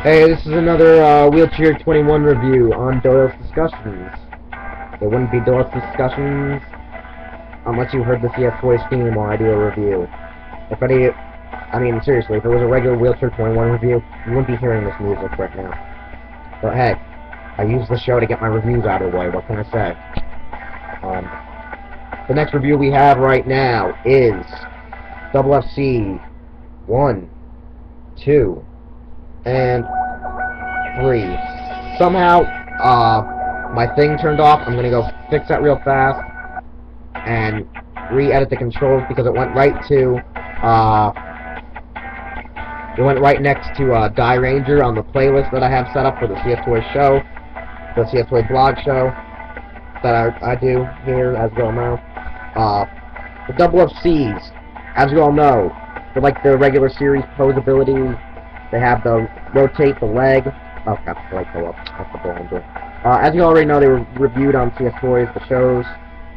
Hey, this is another Wheelchair 21 review on Doyle's Discussions. There wouldn't be Doyle's Discussions unless you heard the CF Toys theme while I do a review. Seriously, if it was a regular Wheelchair 21 review, you wouldn't be hearing this music right now. But hey, I use the show to get my reviews out of the way, what can I say? The next review we have right now is WFC 1, 2, and 3. Somehow, my thing turned off. I'm gonna go fix that real fast and re-edit the controls because it went right next to Die Ranger on the playlist that I have set up for the CF Toy show, the CF Toy blog show that I do here, as you all know. The WFCs, as you all know, they're like the regular series pose abilities. They have the rotate the leg. Oh, crap, the light go up. That's the blind door. As you already know, they were reviewed on CF Toys, the shows.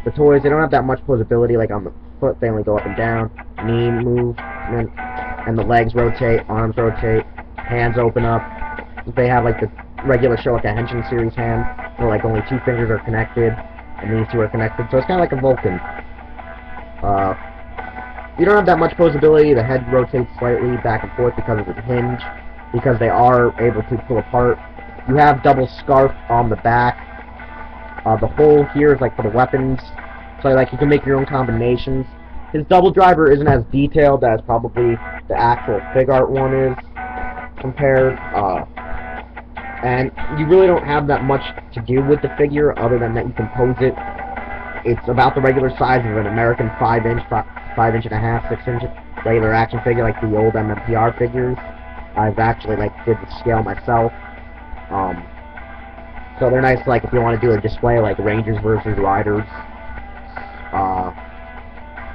The toys, they don't have that much posability, like on the foot, they only go up and down. Knee movement, and the legs rotate, arms rotate, hands open up. They have like the regular show, like a Henshin series hand, where like only two fingers are connected, and these two are connected, so it's kind of like a Vulcan. You don't have that much posability. The head rotates slightly back and forth because of the hinge, because they are able to pull apart. You have double scarf on the back. The hole here is like for the weapons, so like you can make your own combinations. His double driver isn't as detailed as probably the actual fig art one is compared, and you really don't have that much to do with the figure other than that you can pose it. It's about the regular size of an American 5-inch, 5-inch and a half, 6-inch regular action figure, like the old MMPR figures. I've actually did the scale myself. So they're nice, like if you want to do a display like Rangers versus Riders.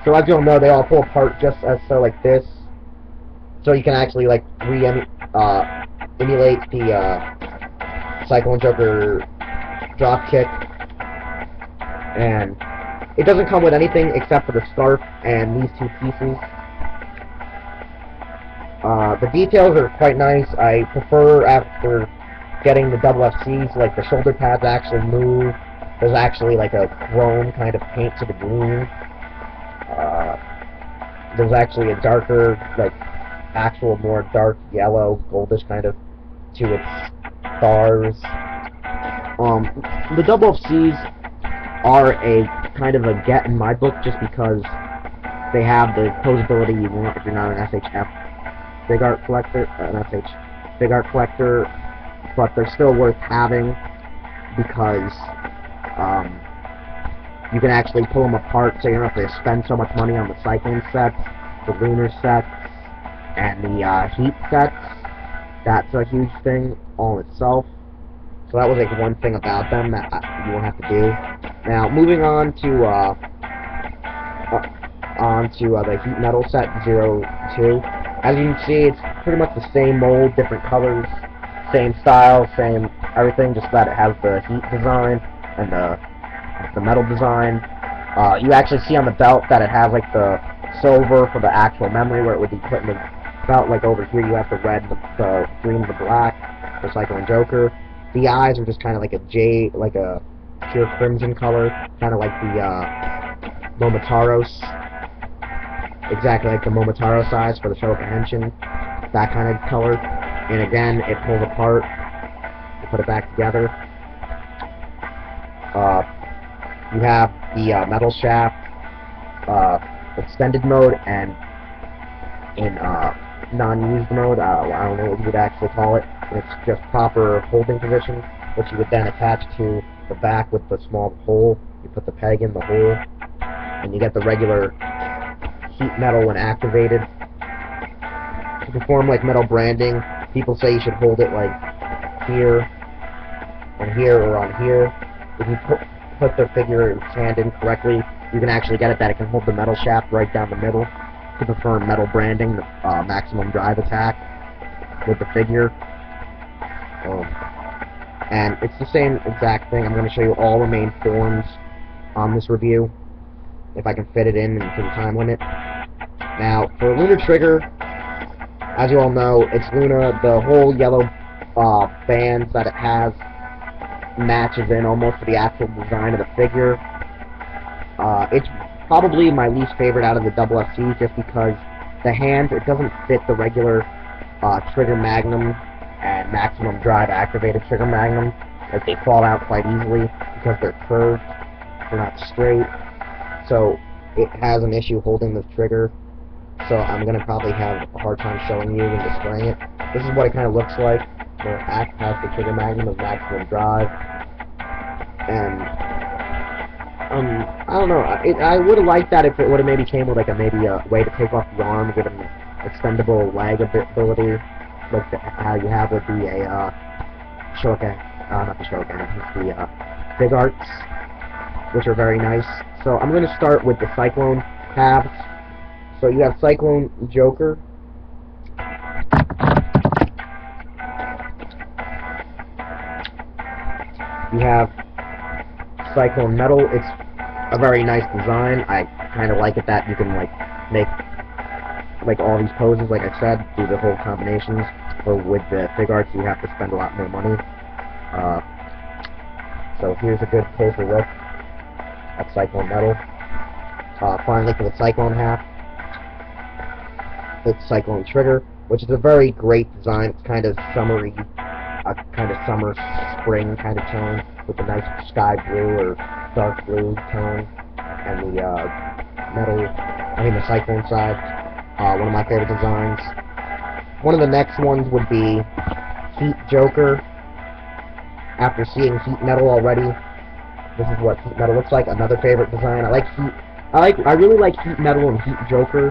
So as you'll know, they all pull apart just as so like this. So you can actually emulate the Cyclone Joker drop kick. And it doesn't come with anything except for the scarf and these two pieces. The details are quite nice. I prefer, after getting the WFCs, like the shoulder pads actually move. There's actually like a chrome kind of paint to the green. There's actually a darker, actual more dark yellow, goldish kind of to its stars. The WFCs are a kind of a get in my book, just because they have the posability you want if you're not an SHF big art collector, but they're still worth having because you can actually pull them apart, so you don't have to spend so much money on the cycling sets, the lunar sets, and the heat sets. That's a huge thing all in itself. So that was one thing about them that you won't have to do. Now, moving on to the Heat Metal Set 02. As you can see, it's pretty much the same mold, different colors, same style, same everything, just that it has the heat design and the metal design. You actually see on the belt that it has the silver for the actual memory, where it would be put in the belt. Like over here, you have the red, the green, the black for Cyclone Joker. The eyes are just kind of like a jade, like a pure crimson color, kind of like the Momotaro's, exactly like the Momotaro size for the Showa Henshin, that kind of color. And again, it pulls apart, you put it back together. You have the metal shaft, extended mode, and in non-used mode, I don't know what you would actually call it. It's just proper holding position, which you would then attach to the back with the small hole. You put the peg in the hole, and you get the regular heat metal when activated. To perform metal branding, people say you should hold it here, and here, or on here. If you put the figure's hand in correctly, you can actually get it that it can hold the metal shaft right down the middle to perform metal branding, the maximum drive attack with the figure. And it's the same exact thing. I'm going to show you all the main forms on this review, if I can fit it in into the time limit. Now, for Lunar Trigger, as you all know, it's Luna. The whole yellow bands that it has matches in almost to the actual design of the figure. It's probably my least favorite out of the WFC just because the hands, it doesn't fit the regular Trigger Magnum and Maximum Drive activated Trigger Magnum. Like, they fall out quite easily because they're curved, they're not straight. So it has an issue holding the trigger. So I'm going to probably have a hard time showing you and displaying it. This is what it kind of looks like. The act has the Trigger Magnum of Maximum Drive. And I don't know. I would have liked that if it would have maybe came with like maybe a way to take off the arm, give an extendable leg ability, like how you have with the Shogun, not the Shogun, it's the Big Arts, which are very nice. So I'm going to start with the Cyclone halves. So you have Cyclone Joker. You have Cyclone Metal. It's a very nice design. I kind of like it that you can like make like all these poses, like I said, do the whole combinations. Or with the Big Arts, you have to spend a lot more money. So here's a good closer look at Cyclone Metal. Finally, for the Cyclone half, it's Cyclone Trigger, which is a very great design. It's kind of summery, kind of summer, spring kind of tone, with a nice sky blue or dark blue tone, and the the Cyclone side, one of my favorite designs. One of the next ones would be Heat Joker. After seeing Heat Metal already, this is what Heat Metal looks like. Another favorite design. I really like Heat Metal and Heat Joker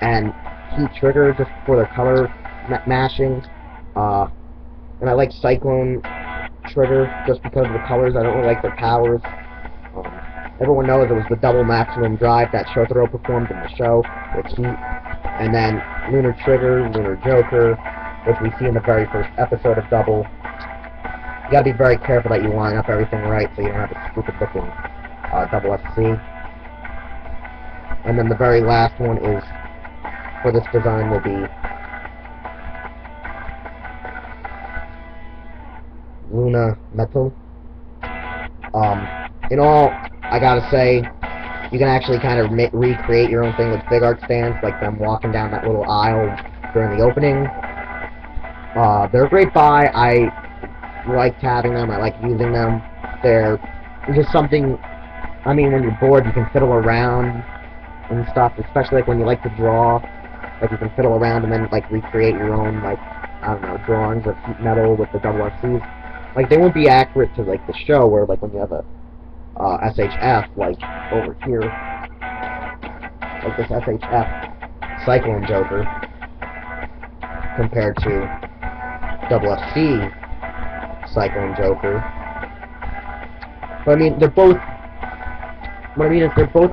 and Heat Trigger just for their color mashing. And I like Cyclone Trigger just because of the colors. I don't really like their powers. Everyone knows it was the double Maximum Drive that Shotaro performed in the show with Heat. And then Lunar Trigger, Lunar Joker, which we see in the very first episode of Double. You gotta be very careful that you line up everything right so you don't have a stupid looking WFC. And then the very last one is, for this design, will be Luna Metal. In all, I gotta say, you can actually kind of recreate your own thing with Big Art stands, like them walking down that little aisle during the opening. They're a great buy. I liked having them. I like using them. They're just something, I mean, when you're bored, you can fiddle around and stuff, especially like when you like to draw. Like, you can fiddle around and then, like, recreate your own, like, I don't know, drawings of Heat Metal with the WFCs. Like, they won't be accurate to, like, the show, where, like, when you have a SHF, like, over here, like this SHF Cyclone Joker, compared to WFC Cyclone Joker. But I mean, they're both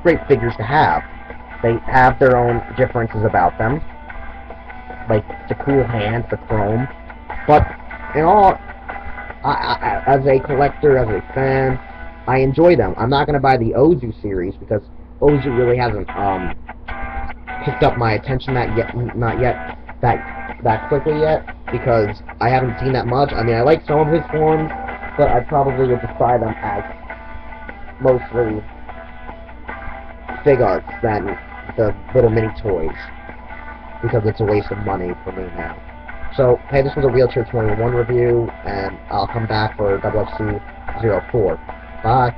great figures to have. They have their own differences about them, like the cool hands, the chrome. But in all, I as a collector, as a fan, I enjoy them. I'm not going to buy the Ozu series because Ozu really hasn't picked up my attention that quickly yet, because I haven't seen that much. I mean, I like some of his forms, but I probably would just buy them as mostly Big Arts than the little mini toys, because it's a waste of money for me now. So, hey, this was a Wheelchair 21 review, and I'll come back for WFC 04. Bye.